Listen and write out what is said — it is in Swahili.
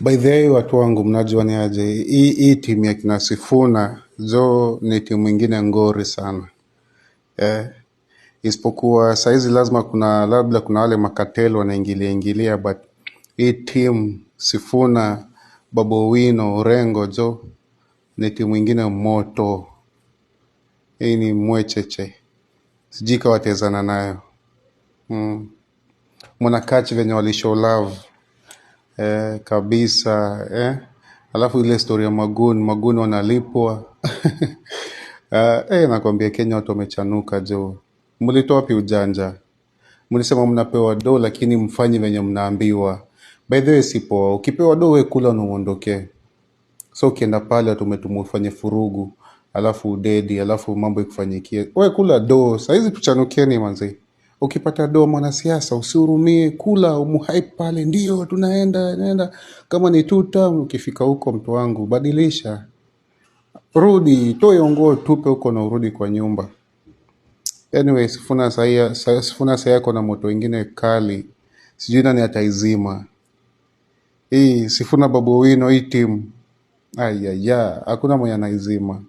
By the way, watu wangu mnajua ni aje, hii timu ya kina Sifuna jo ni timu ingine ngori sana eh. Isipokuwa saizi lazima labda kuna wale makatelo wanaingilia ingilia, but hii timu Sifuna, Babu Owino, Orengo jo ni timu ingine moto. Hii ni mwecheche, sijui kama watezana nayo. Mwanakachi venye walishow love kabisa alafu ile story ya Magun wanalipwa. Nakwambia Kenya watu wamechanuka jo. Mlitoa wapi ujanja? Mlisema mnapewa do lakini mfanyi venye mnaambiwa. By the way sipo, ukipewa do we kula na uondoke. So ukienda pale tumetumwa ufanye furugu, alafu udedi, alafu mambo ikufanyikie. We kula do, saizi tuchanukeni manzi. Ukipata do mwanasiasa usihurumie, kula umuhype pale, ndio tunaenda kama ni tuta. Ukifika huko mtu wangu badilisha, rudi toe nguo tupe huko na urudi kwa nyumba. Anyway, Sifuna sasa yako na moto ingine kali, sijui nani ataizima hii. Sifuna Babu Owino hii timu, hakuna mwenye anaizima.